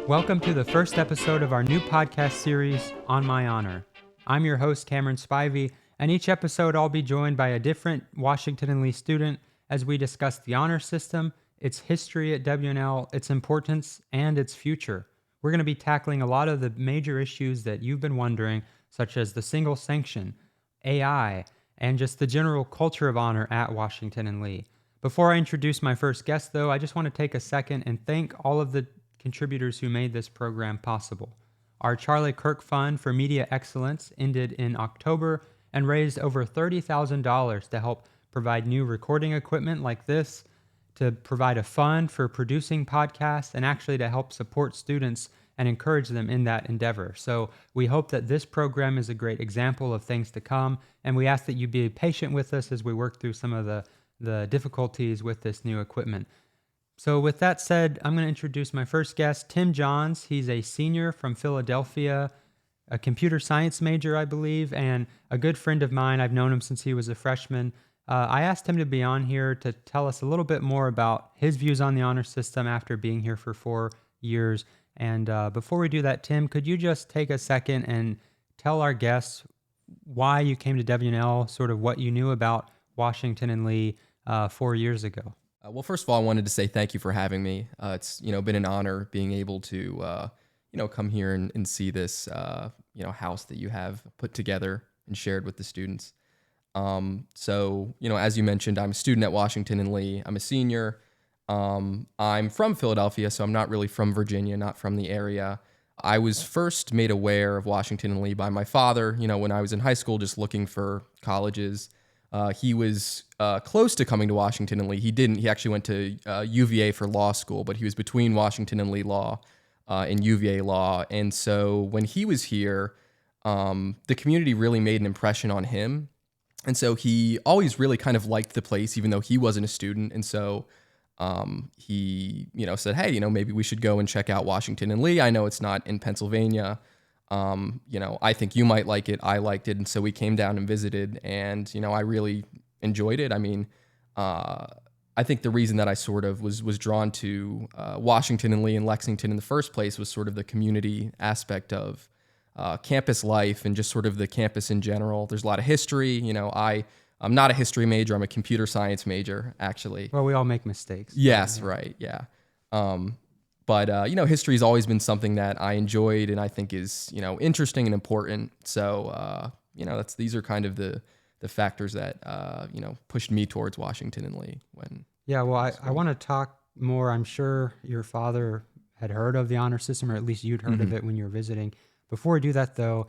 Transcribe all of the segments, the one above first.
Welcome to the first episode of our new podcast series, On My Honor. I'm your host, Kamron Spivey, and each episode I'll be joined by a different Washington and Lee student as we discuss the honor system, its history at WNL, its importance, and its future. We're going to be tackling a lot of the major issues that you've been wondering, such as the Single Sanction, AI, and just the general culture of honor at Washington and Lee. Before I introduce my first guest, though, I just want to take a second and thank all of the contributors who made this program possible. Our Charlie Kirk Fund for Media Excellence ended in October and raised over $30,000 to help provide new recording equipment like this, to provide a fund for producing podcasts, and actually to help support students and encourage them in that endeavor. So we hope that this program is a great example of things to come, and we ask that you be patient with us as we work through some of the difficulties with this new equipment. So with that said, I'm going to introduce my first guest, Tim Johns. He's a senior from Philadelphia, a computer science major, I believe, and a good friend of mine. I've known him since he was a freshman. I asked him to be on here to tell us a little bit more about his views on the honor system after being here for 4 years. And before we do that, Tim, could you just take a second and tell our guests why you came to WNL, sort of what you knew about Washington and Lee 4 years ago? Well, first of all, I wanted to say thank you for having me. It's been an honor being able to come here and see this house that you have put together and shared with the students. So as you mentioned, I'm a student at Washington and Lee. I'm a senior. I'm from Philadelphia, so I'm not really from Virginia, not from the area. I was first made aware of Washington and Lee by my father. When I was in high school, just looking for colleges. He was close to coming to Washington and Lee. He didn't. He actually went to UVA for law school, but he was between Washington and Lee Law and UVA Law. And so when he was here, the community really made an impression on him. And so he always really kind of liked the place, even though he wasn't a student. And so he said, hey, maybe we should go and check out Washington and Lee. I know it's not in Pennsylvania. I think you might like it. I liked it. And so we came down and visited, and, I really enjoyed it. I mean, I think the reason that I sort of was drawn to Washington and Lee and Lexington in the first place was sort of the community aspect of campus life and just sort of the campus in general. There's a lot of history. I'm not a history major. I'm a computer science major, actually. Well, we all make mistakes. Yes, right. Yeah. But history has always been something that I enjoyed and I think is, interesting and important. So, these are kind of the factors that, pushed me towards Washington and Lee. Yeah, well, I want to talk more. I'm sure your father had heard of the honor system, or at least you'd heard of it when you were visiting. Before we do that, though,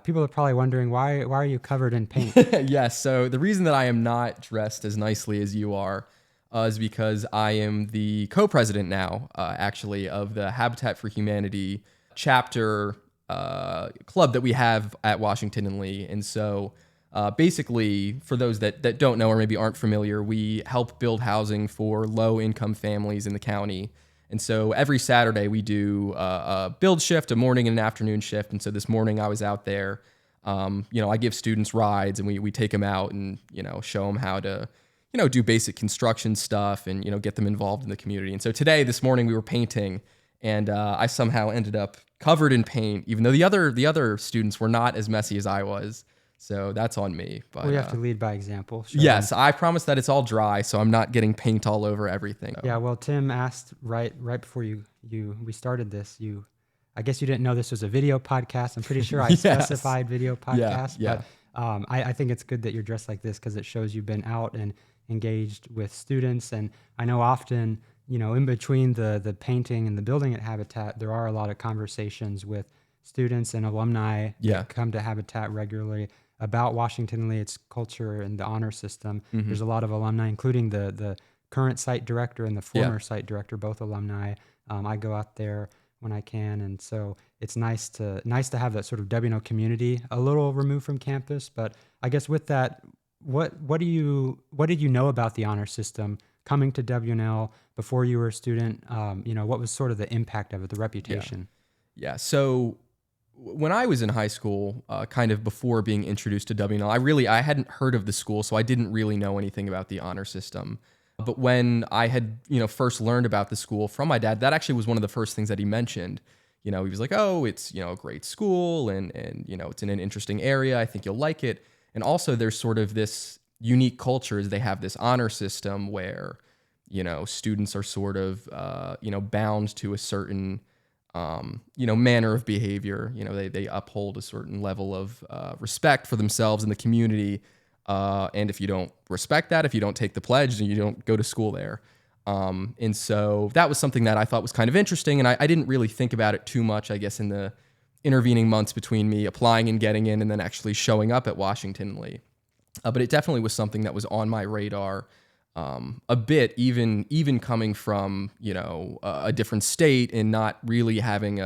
people are probably wondering, why are you covered in paint? Yes, so the reason that I am not dressed as nicely as you are is because I am the co-president now, actually, of the Habitat for Humanity chapter club that we have at Washington and Lee. And so basically, for those that don't know or maybe aren't familiar, we help build housing for low-income families in the county. And so every Saturday we do a build shift, a morning and an afternoon shift. And so this morning I was out there. I give students rides, and we take them out and, show them how to do basic construction stuff and, get them involved in the community. And so this morning we were painting, and I somehow ended up covered in paint, even though the other students were not as messy as I was. So that's on me. But we have to lead by example. Yes, I promise that it's all dry, so I'm not getting paint all over everything. Yeah, well, Tim asked right before we started this, I guess you didn't know this was a video podcast. I'm pretty sure I specified video podcast. Yeah. But I think it's good that you're dressed like this because it shows you've been out and engaged with students. And I know often, in between the painting and the building at Habitat, there are a lot of conversations with students and alumni that come to Habitat regularly about Washington and Lee, its culture and the honor system. Mm-hmm. There's a lot of alumni, including the current site director and the former site director, both alumni. I go out there when I can, and so it's nice to have that sort of WNO community a little removed from campus. But I guess with that, what did you know about the honor system coming to WNL before you were a student? What was sort of the impact of it, the reputation? Yeah. So when I was in high school, kind of before being introduced to WNL, I hadn't heard of the school, so I didn't really know anything about the honor system. But when I had, first learned about the school from my dad, that actually was one of the first things that he mentioned. He was like, "Oh, it's, a great school and it's in an interesting area. I think you'll like it." And also there's sort of this unique culture is they have this honor system where, students are sort of, bound to a certain, manner of behavior. They uphold a certain level of respect for themselves and the community. And if you don't respect that, if you don't take the pledge, then you don't go to school there. And so that was something that I thought was kind of interesting. And I didn't really think about it too much, I guess, in the intervening months between me applying and getting in and then actually showing up at Washington Lee. But it definitely was something that was on my radar a bit, even coming from, a different state and not really having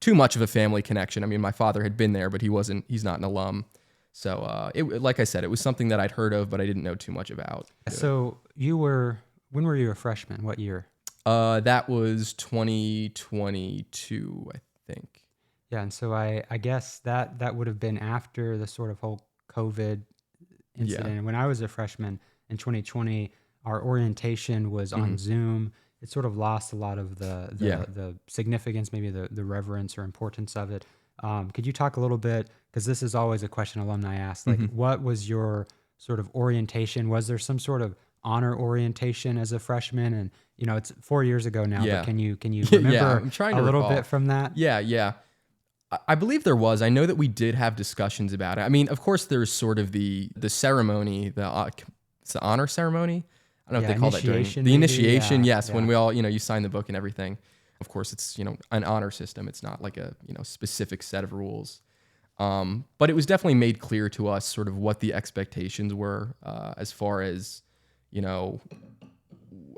too much of a family connection. I mean, my father had been there, but he's not an alum. So like I said, it was something that I'd heard of, but I didn't know too much about. So when were you a freshman? What year? That was 2022, I think. Yeah, and so I guess that would have been after the sort of whole COVID incident. Yeah. And when I was a freshman in 2020, our orientation was on Zoom. It sort of lost a lot of the significance, maybe the reverence or importance of it. Could you talk a little bit, because this is always a question alumni ask, like what was your sort of orientation? Was there some sort of honor orientation as a freshman? And it's 4 years ago now, but can you remember I'm trying to a little recall. bit from that? Yeah. I believe there was. I know that we did have discussions about it. I mean, of course, there's sort of the ceremony, it's the honor ceremony. I don't know if they call that during the initiation. Yes, when we all, you sign the book and everything. Of course, it's, an honor system. It's not like a, specific set of rules. But it was definitely made clear to us sort of what the expectations were as far as,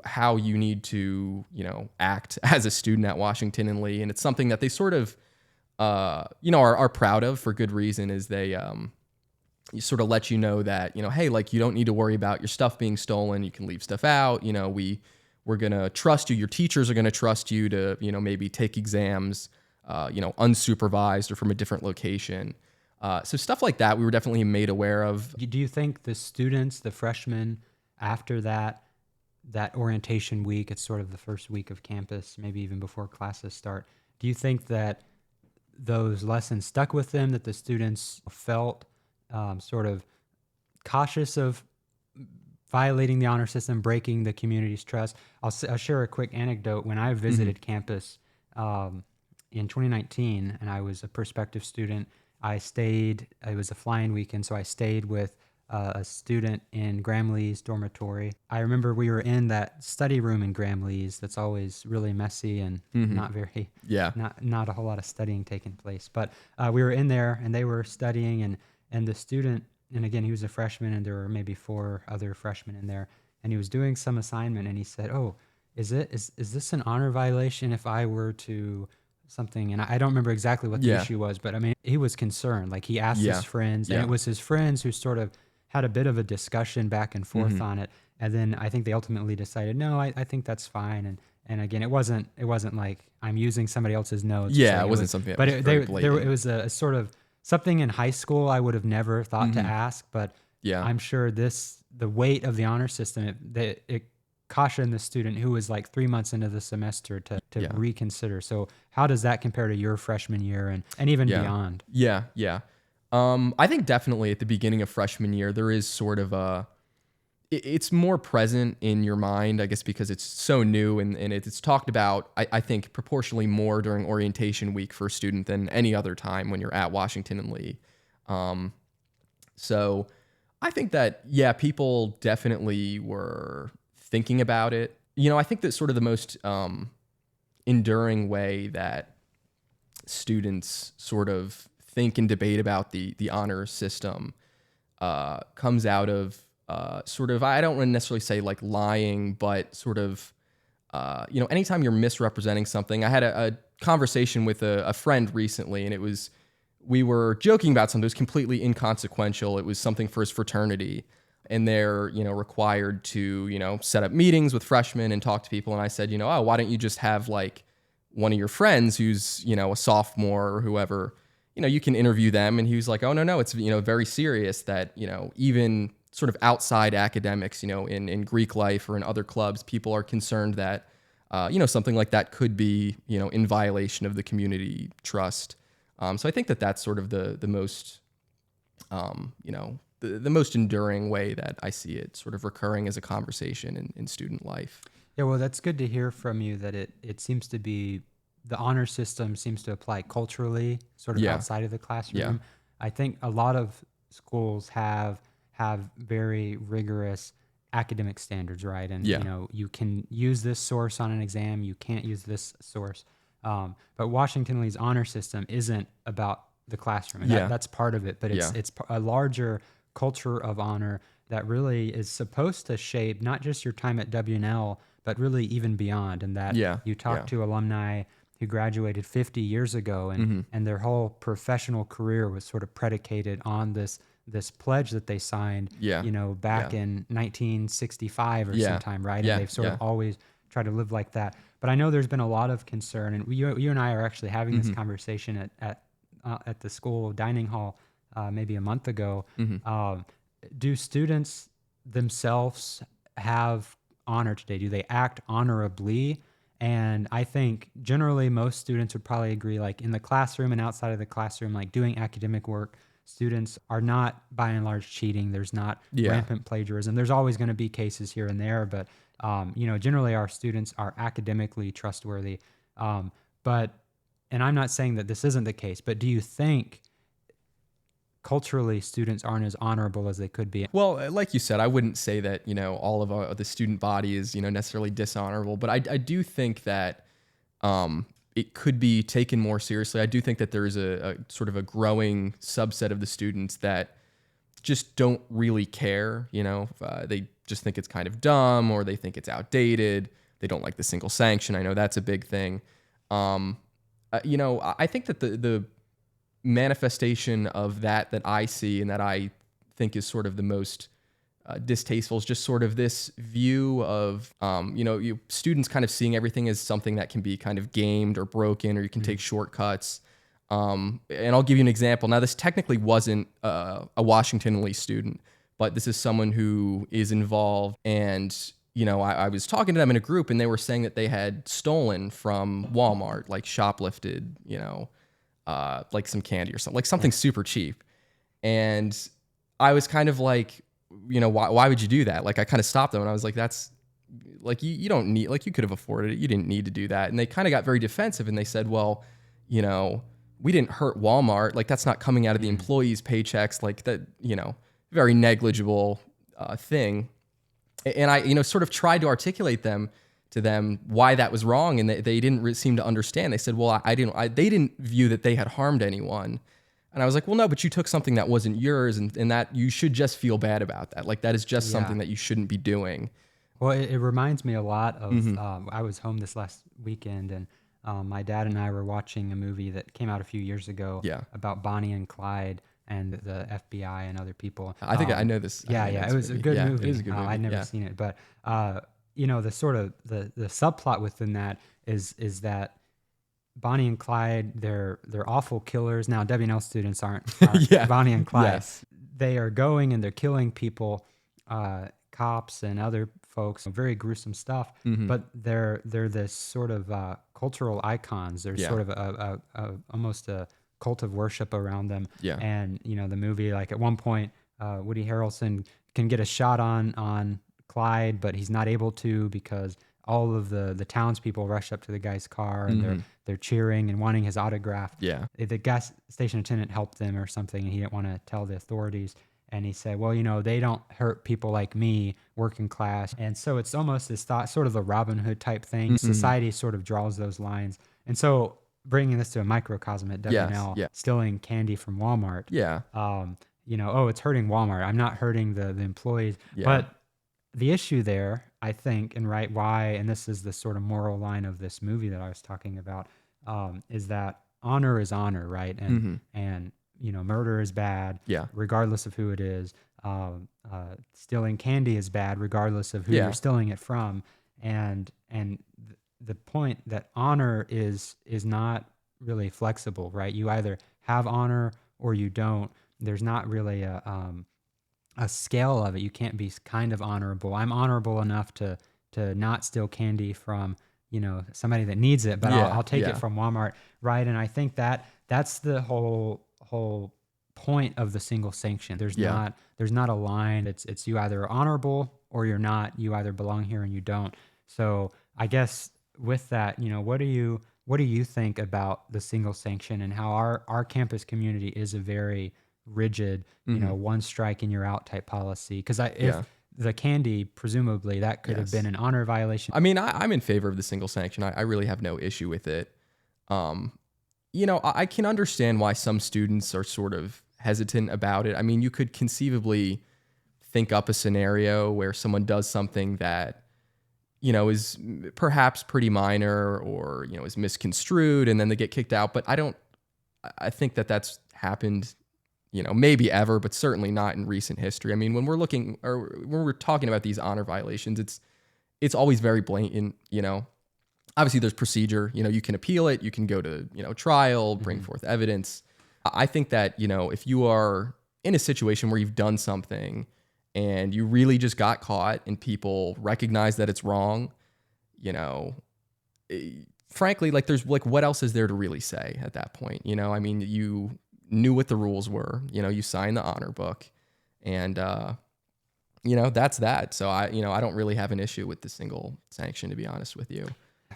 how you need to, act as a student at Washington and Lee. And it's something that they sort of, are proud of for good reason, is they you sort of let you know that, hey, like you don't need to worry about your stuff being stolen. You can leave stuff out. We're going to trust you. Your teachers are going to trust you to, maybe take exams, unsupervised or from a different location. So stuff like that, we were definitely made aware of. Do you think the students, the freshmen, after that orientation week, it's sort of the first week of campus, maybe even before classes start, do you think that those lessons stuck with them, that the students felt sort of cautious of violating the honor system, breaking the community's trust? I'll share a quick anecdote. When I visited campus in 2019, and I was a prospective student, it was a flying weekend, so I stayed with a student in Graham-Lee's dormitory. I remember we were in that study room in Graham-Lee's that's always really messy and not a whole lot of studying taking place. But we were in there, and they were studying, and the student, and again, he was a freshman, and there were maybe 4 other freshmen in there, and he was doing some assignment, and he said, "Oh, is this an honor violation if I were to something?" And I don't remember exactly what the issue was, but I mean, he was concerned. Like he asked his friends, and it was his friends who sort of had a bit of a discussion back and forth on it. And then I think they ultimately decided, no, I think that's fine. And again, it wasn't like I'm using somebody else's notes. Yeah, it wasn't something that was very blatant. It was a sort of something in high school I would have never thought to ask, but I'm sure the weight of the honor system, it cautioned the student who was like 3 months into the semester to reconsider. So how does that compare to your freshman year and even beyond? Yeah. I think definitely at the beginning of freshman year, there is sort of it's more present in your mind, I guess, because it's so new and it's talked about, I think, proportionally more during orientation week for a student than any other time when you're at Washington and Lee. So I think that, people definitely were thinking about it. I think that sort of the most enduring way that students sort of think and debate about the honor system comes out of sort of, I don't want to necessarily say like lying, but sort of, anytime you're misrepresenting something. I had a conversation with a friend recently, and we were joking about something that was completely inconsequential. It was something for his fraternity, and they're, required to, set up meetings with freshmen and talk to people. And I said, oh, why don't you just have like one of your friends who's, a sophomore or whoever, you can interview them. And he was like, oh, no, it's, very serious that, even sort of outside academics, in Greek life or in other clubs, people are concerned that, something like that could be, in violation of the community trust. So I think that that's sort of the most, the most enduring way that I see it sort of recurring as a conversation in student life. Yeah, well, that's good to hear from you that it seems to be the honor system seems to apply culturally, sort of Yeah. outside of the classroom. Yeah. I think a lot of schools have very rigorous academic standards, right? And Yeah. you can use this source on an exam, you can't use this source. But Washington Lee's honor system isn't about the classroom, and Yeah. that's part of it. But Yeah. it's a larger culture of honor that really is supposed to shape not just your time at WNL, but really even beyond. And that Yeah. you talk Yeah. to alumni who graduated 50 years ago, and their whole professional career was sort of predicated on this pledge that they signed, Yeah. back Yeah. in 1965 or Yeah. sometime, right? Yeah. And they've sort Yeah. of always tried to live like that. But I know there's been a lot of concern, and you and I are actually having this conversation at the school dining hall maybe a month ago. Do students themselves have honor today? Do they act honorably? And I think generally most students would probably agree, like in the classroom and outside of the classroom, like doing academic work, students are not by and large cheating. There's not Yeah. rampant plagiarism. There's always going to be cases here and there, but generally our students are academically trustworthy. But, and I'm not saying that this isn't the case, but do you think culturally students aren't as honorable as they could be? Well, like you said, I wouldn't say that, all of the student body is, necessarily dishonorable, but I do think that it could be taken more seriously. I do think that there is a sort of a growing subset of the students that just don't really care, they just think it's kind of dumb, or they think it's outdated. They don't like the single sanction. I know that's a big thing. I think that the manifestation of that I see and that I think is sort of the most distasteful is just sort of this view of, students kind of seeing everything as something that can be kind of gamed or broken, or you can take shortcuts. And I'll give you an example. Now, this technically wasn't a Washington Lee student, but this is someone who is involved. And, I was talking to them in a group, and they were saying that they had stolen from Walmart, like shoplifted, like some candy or something, like something super cheap. And I was kind of like, why would you do that? Like, I kind of stopped them, and I was like, that's like, you don't need, like, you could have afforded it. You didn't need to do that. And they kind of got very defensive, and they said, well, we didn't hurt Walmart. Like, that's not coming out of the employees' paychecks, like that, very negligible thing. And I, sort of tried to articulate to them why that was wrong, and they didn't seem to understand. They said, well, they didn't view that they had harmed anyone. And I was like, well, no, but you took something that wasn't yours, and that you should just feel bad about that. Like, that is just something that you shouldn't be doing. Well, it reminds me a lot of, I was home this last weekend, and my dad and I were watching a movie that came out a few years ago about Bonnie and Clyde and the FBI and other people. I think I know this. It was a good movie. It is a good movie. I'd never seen it, but the sort of the subplot within that is that Bonnie and Clyde, they're awful killers. Now, WNL students aren't Bonnie and Clyde. Yes. They are going and they're killing people, cops and other folks, very gruesome stuff. But they're this sort of cultural icons. There's sort of a almost a cult of worship around them. Yeah. And the movie, like at one point, Woody Harrelson can get a shot on Clyde, but he's not able to because all of the townspeople rush up to the guy's car and they're cheering and wanting his autograph. Yeah. The gas station attendant helped them or something, and he didn't want to tell the authorities. And he said, well, they don't hurt people like me, working class. And so it's almost this thought, sort of a Robin Hood type thing. Society sort of draws those lines. And so bringing this to a microcosm at WNL, stealing candy from Walmart. Yeah. It's hurting Walmart. I'm not hurting the employees. Yeah. But the issue there, I think, and why, and this is the sort of moral line of this movie that I was talking about, is that honor is honor, right? And murder is bad, regardless of who it is. Stealing candy is bad, regardless of who you're stealing it from. And the point that honor is not really flexible, right? You either have honor or you don't. There's not really a a scale of it. You can't be kind of honorable. I'm honorable enough to not steal candy from, somebody that needs it, but I'll take it from Walmart, right? And I think that's the whole point of the single sanction. There's not a line. It's you either honorable or you're not. You either belong here and you don't. So I guess with that, what do you think about the single sanction and how our campus community is a very rigid, one strike and you're out type policy? Because if the candy, presumably that could have been an honor violation. I mean, I'm in favor of the single sanction. I really have no issue with it. I can understand why some students are sort of hesitant about it. I mean, you could conceivably think up a scenario where someone does something that, is perhaps pretty minor or, is misconstrued and then they get kicked out. But I think that that's happened, maybe ever, but certainly not in recent history. I mean, when we're talking about these honor violations, it's always very blatant, Obviously there's procedure, you can appeal it, you can go to, trial, bring forth evidence. I think that, if you are in a situation where you've done something and you really just got caught and people recognize that it's wrong, frankly, like there's like, what else is there to really say at that point? I mean, you knew what the rules were, you signed the honor book and, that's that. So I don't really have an issue with the single sanction, to be honest with you.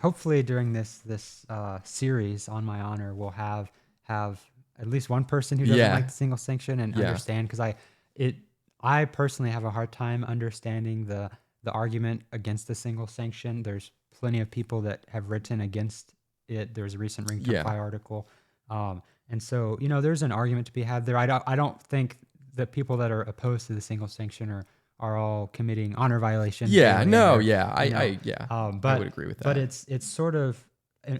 Hopefully during this series on my honor, we'll have at least one person who doesn't like the single sanction and understand, because I personally have a hard time understanding the argument against the single sanction. There's plenty of people that have written against it. There's a recent Ring to Fly article. And so, there's an argument to be had there. I don't think the people that are opposed to the single sanction are all committing honor violations. I would agree with that. But it's sort of,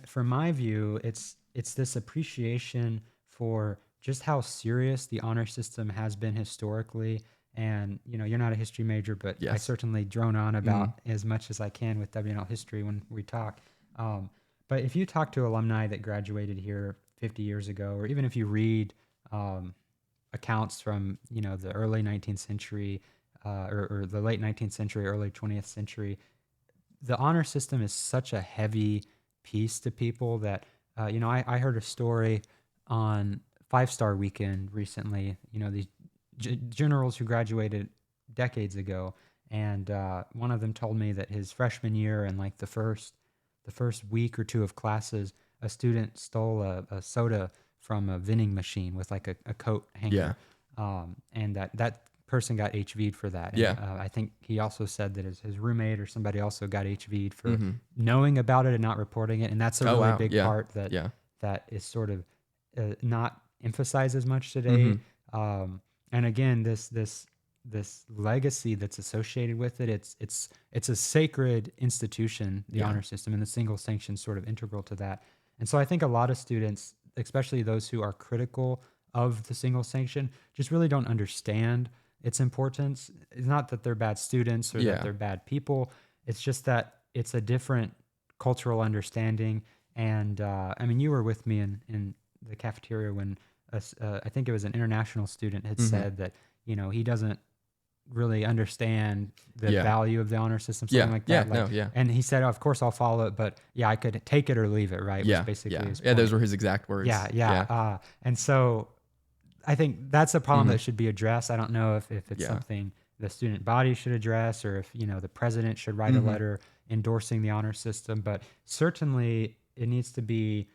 from my view, it's this appreciation for just how serious the honor system has been historically. And, you're not a history major, but I certainly drone on about as much as I can with WNL history when we talk. But if you talk to alumni that graduated here 50 years ago, or even if you read accounts from, the early 19th century, or the late 19th century, early 20th century, the honor system is such a heavy piece to people that, I heard a story on 5-Star Weekend recently, these generals who graduated decades ago. And one of them told me that his freshman year and like the first week or two of classes, a student stole a soda from a vending machine with like a coat hanger. And that person got HV'd for that. And, I think he also said that his roommate or somebody also got HV'd for knowing about it and not reporting it. And that's a really big part that is sort of not emphasized as much today. And again, this legacy that's associated with it, it's a sacred institution, the honor system, and the single sanction is sort of integral to that. And so I think a lot of students, especially those who are critical of the single sanction, just really don't understand its importance. It's not that they're bad students or that they're bad people. It's just that it's a different cultural understanding. And I mean, you were with me in the cafeteria when I think it was an international student had said that, he doesn't really understand the value of the honor system, something like that. And he said, oh, of course I'll follow it, but I could take it or leave it, right? Which basically his point. Those were his exact words. And so I think that's a problem that should be addressed. I don't know if it's something the student body should address, or if, the president should write a letter endorsing the honor system, but certainly it needs to be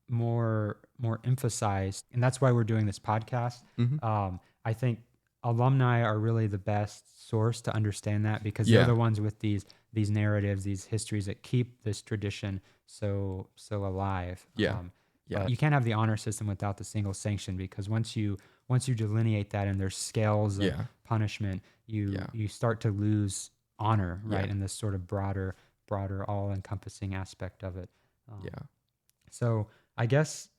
more emphasized. And that's why we're doing this podcast. I think alumni are really the best source to understand that, because they're the ones with these narratives, these histories that keep this tradition so alive. You can't have the honor system without the single sanction, because once you delineate that and there's scales of punishment, you start to lose honor, right? In this sort of broader, all-encompassing aspect of it. So I guess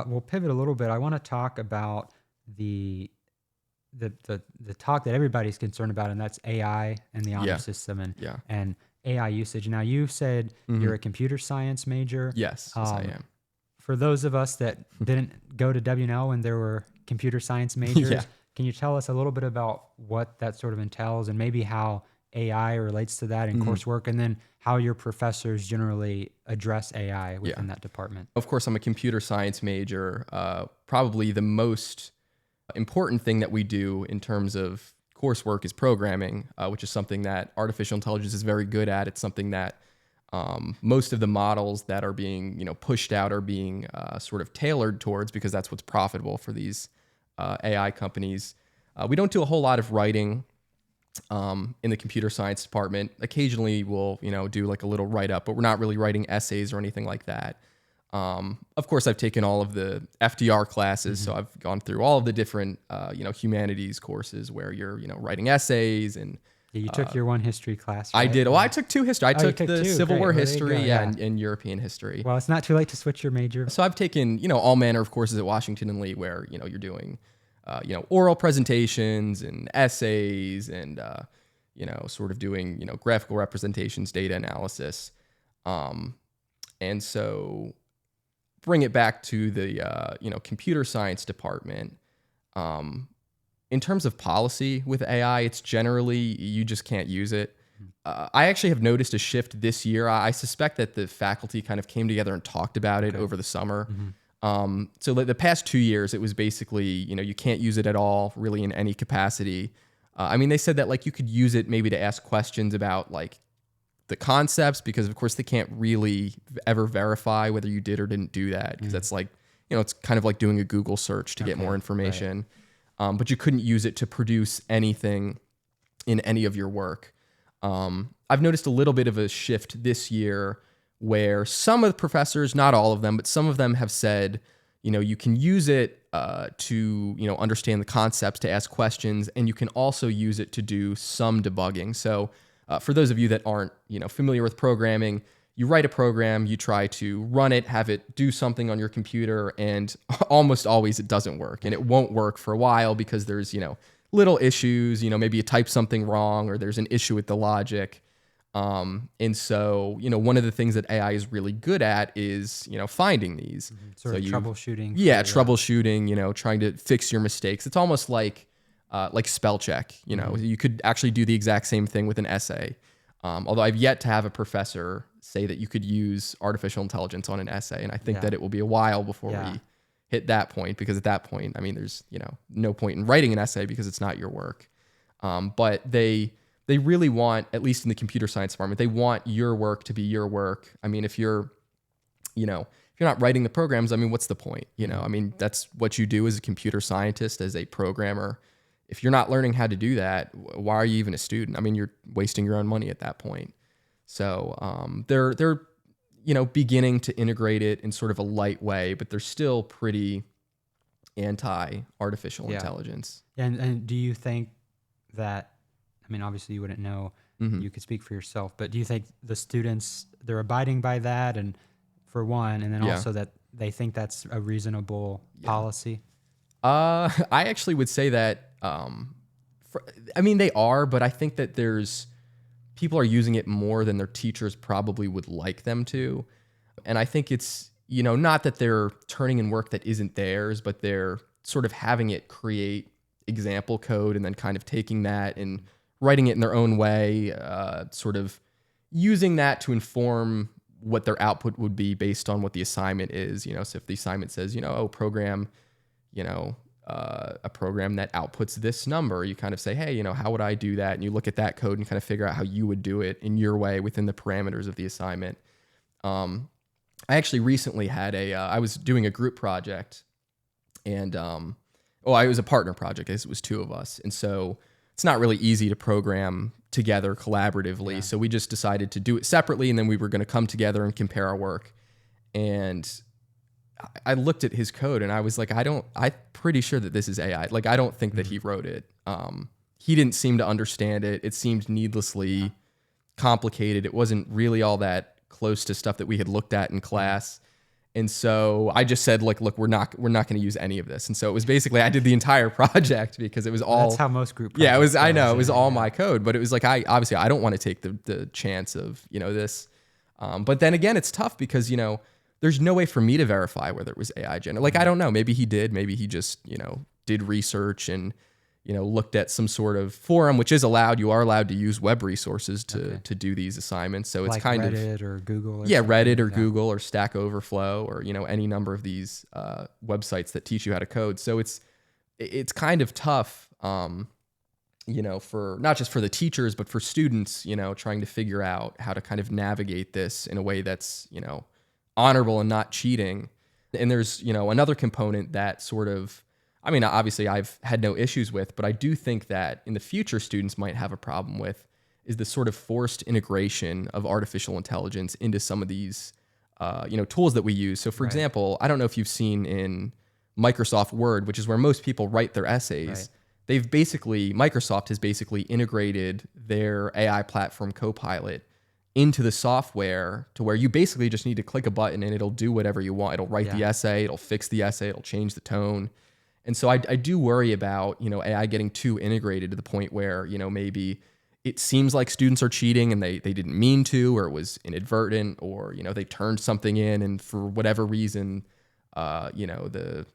we'll pivot a little bit. I want to talk about the talk that everybody's concerned about, and that's AI and the honor system and AI usage. Now, you said you're a computer science major. Yes, I am. For those of us that didn't go to WNL when there were computer science majors, Can you tell us a little bit about what that sort of entails and maybe how AI relates to that in coursework, and then how your professors generally address AI within that department? Of course, I'm a computer science major. Probably the most important thing that we do in terms of coursework is programming, which is something that artificial intelligence is very good at. It's something that most of the models that are being pushed out are being sort of tailored towards, because that's what's profitable for these AI companies. We don't do a whole lot of writing in the computer science department. Occasionally we'll do like a little write-up, but we're not really writing essays or anything like that. Of course, I've taken all of the FDR classes, so I've gone through all of the different humanities courses where you're writing essays. And Yeah, you took your one history class, right? I did. Well, I took two history. I took the two. Civil Great. War Well, there you history, go. Yeah. and European history. Well, it's not too late to switch your major. So I've taken all manner of courses at Washington and Lee where you're doing oral presentations and essays and sort of doing graphical representations, data analysis, and so bring it back to the computer science department. In terms of policy with AI, it's generally you just can't use it. I actually have noticed a shift this year. I suspect that the faculty kind of came together and talked about it over the summer. So the past 2 years, it was basically, you can't use it at all, really, in any capacity. I mean, they said that like you could use it maybe to ask questions about like the concepts, because of course they can't really ever verify whether you did or didn't do that, because that's like, it's kind of like doing a Google search to get more information. Right. But you couldn't use it to produce anything in any of your work. I've noticed a little bit of a shift this year where some of the professors, not all of them, but some of them have said, you can use it to, understand the concepts, to ask questions, and you can also use it to do some debugging. So for those of you that aren't, familiar with programming, you write a program, you try to run it, have it do something on your computer, and almost always it doesn't work. And it won't work for a while because there's, little issues, maybe you type something wrong or there's an issue with the logic. And so, one of the things that AI is really good at is, finding these. Sort of troubleshooting. Yeah, troubleshooting, trying to fix your mistakes. It's almost like spell check, you could actually do the exact same thing with an essay. Although I've yet to have a professor say that you could use artificial intelligence on an essay. And I think that it will be a while before we hit that point, because at that point, I mean, there's, no point in writing an essay because it's not your work. But they really want, at least in the computer science department, they want your work to be your work. I mean, if you're not writing the programs, I mean, what's the point? I mean, that's what you do as a computer scientist, as a programmer. If you're not learning how to do that, why are you even a student? I mean, you're wasting your own money at that point. So they're beginning to integrate it in sort of a light way, but they're still pretty anti-artificial intelligence. And do you think that, I mean, obviously you wouldn't know, you could speak for yourself, but do you think the students, they're abiding by that, and for one, and then also that they think that's a reasonable policy? I actually would say that, they are, but I think that people are using it more than their teachers probably would like them to. And I think it's, not that they're turning in work that isn't theirs, but they're sort of having it create example code and then kind of taking that and writing it in their own way, sort of using that to inform what their output would be based on what the assignment is. So if the assignment says, program, a program that outputs this number, you kind of say, hey, how would I do that? And you look at that code and kind of figure out how you would do it in your way within the parameters of the assignment. I actually recently had I was doing a group project, and it was a partner project. It was two of us. And so it's not really easy to program together collaboratively. Yeah. So we just decided to do it separately, and then we were going to come together and compare our work. And I looked at his code and I was like, I'm pretty sure that this is AI. Like, I don't think that he wrote it. He didn't seem to understand it. It seemed needlessly complicated. It wasn't really all that close to stuff that we had looked at in class. And so I just said, like, look, we're not going to use any of this. And so it was basically, I did the entire project because it was all. That's how most group. Yeah, it was. I know it was all my code, but it was like, I don't want to take the chance of this. But then again, it's tough because there's no way for me to verify whether it was AI generated. Like, I don't know. Maybe he did. Maybe he just did research and looked at some sort of forum, which is allowed. You are allowed to use web resources to do these assignments. So it's like kind Reddit or Google. Or Reddit or Google or Stack Overflow or any number of these websites that teach you how to code. So it's kind of tough, for not just for the teachers but for students, trying to figure out how to kind of navigate this in a way that's honorable and not cheating. And there's another component that sort of, I mean, obviously I've had no issues with, but I do think that in the future students might have a problem with is the sort of forced integration of artificial intelligence into some of these, tools that we use. So for example, I don't know if you've seen in Microsoft Word, which is where most people write their essays. Microsoft has basically integrated their AI platform Copilot into the software to where you basically just need to click a button and it'll do whatever you want. It'll write the essay, it'll fix the essay, it'll change the tone. And so I do worry about, AI getting too integrated to the point where, maybe it seems like students are cheating and they didn't mean to, or it was inadvertent, or, they turned something in and for whatever reason, the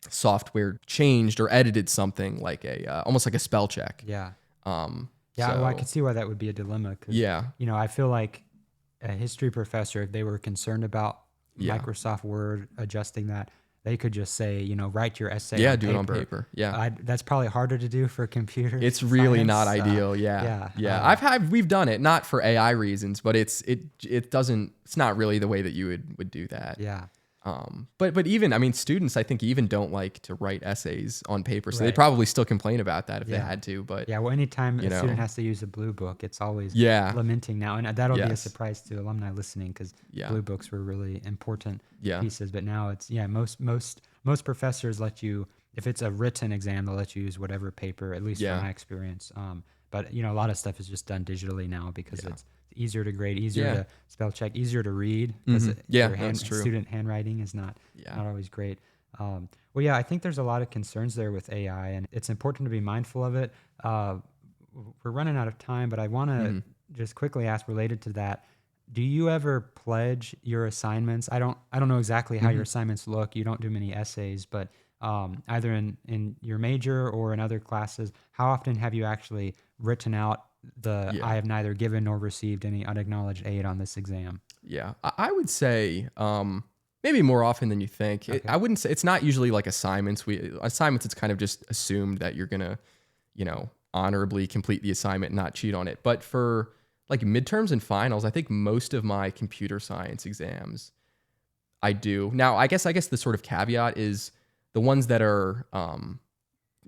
software changed or edited something like almost like a spell check. Yeah. So, well, I can see why that would be a dilemma. 'Cause, I feel like a history professor, if they were concerned about Microsoft Word adjusting that, they could just say, write your essay on do paper. it on paper. That's probably harder to do for computer It's really science. not ideal. We've done it, not for AI reasons, but it's not really the way that you would do that. Yeah. But even, I mean, students, I think even don't like to write essays on paper. So they'd probably still complain about that if they had to, but well, anytime a student has to use a blue book, it's always lamenting now. And that'll be a surprise to alumni listening, because blue books were really important pieces. But now it's, most professors let you, if it's a written exam, they'll let you use whatever paper, at least from my experience. But a lot of stuff is just done digitally now because it's easier to grade, easier to spell check, easier to read. Because that's true. Student handwriting is not always great. I think there's a lot of concerns there with AI, and it's important to be mindful of it. We're running out of time, but I want to just quickly ask, related to that, do you ever pledge your assignments? I don't know exactly how your assignments look. You don't do many essays, but either in your major or in other classes, how often have you actually written out I have neither given nor received any unacknowledged aid on this exam? Yeah, I would say maybe more often than you think. I wouldn't say, it's not usually like assignments. It's kind of just assumed that you're gonna, honorably complete the assignment and not cheat on it. But for like midterms and finals, I think most of my computer science exams I do. Now, I guess the sort of caveat is the ones that are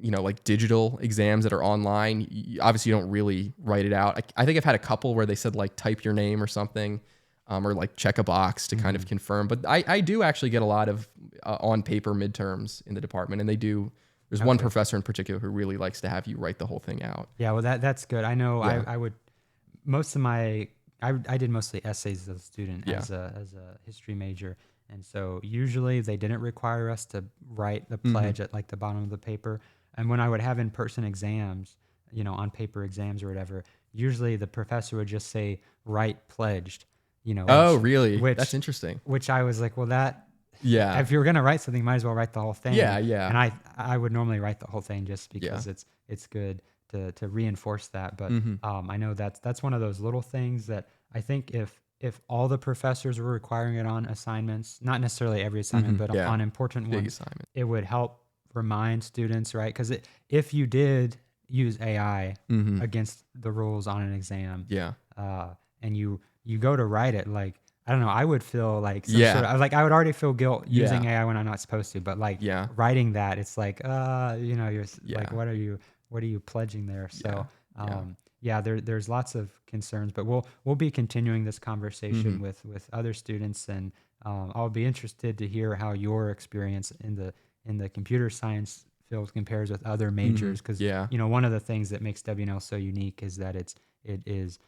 like digital exams that are online, obviously you don't really write it out. I think I've had a couple where they said like type your name or something, or like check a box to kind of confirm. But I do actually get a lot of on paper midterms in the department, and there's one professor in particular who really likes to have you write the whole thing out. Yeah, well that's good. I know I would, I did mostly essays as a student as a history major. And so usually they didn't require us to write the pledge at like the bottom of the paper. And when I would have in-person exams, on paper exams or whatever, usually the professor would just say, write pledged, Oh, really? That's interesting. Which I was like, well, if you were going to write something, you might as well write the whole thing. Yeah. And I would normally write the whole thing just because it's good to reinforce that. But I know that's one of those little things that I think if all the professors were requiring it on assignments, not necessarily every assignment, but on important ones, it would help remind students, right? Because if you did use AI against the rules on an exam, and you go to write it, like, I don't know, I would feel like I would already feel guilt using AI when I'm not supposed to, but writing that, it's like, you're like, what are you pledging there? So there's lots of concerns, but we'll be continuing this conversation with other students, and I'll be interested to hear how your experience in the computer science field compares with other majors, because one of the things that makes WNL so unique is that it is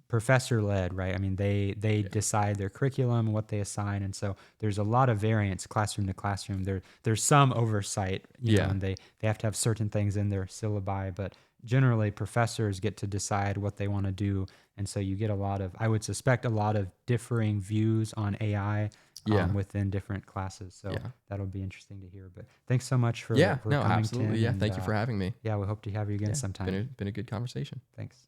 professor led, right? I mean, they decide their curriculum and what they assign, and so there's a lot of variance classroom to classroom. There's some oversight, and they have to have certain things in their syllabi, but generally professors get to decide what they want to do. And so you get I would suspect a lot of differing views on AI Yeah. within different classes. So Yeah. that'll be interesting to hear. But thanks so much for Yeah. for No, coming, absolutely. Tim. Yeah. And Thank you for having me. yeah, we hope to have you again Yeah. sometime. Been a good conversation. Thanks.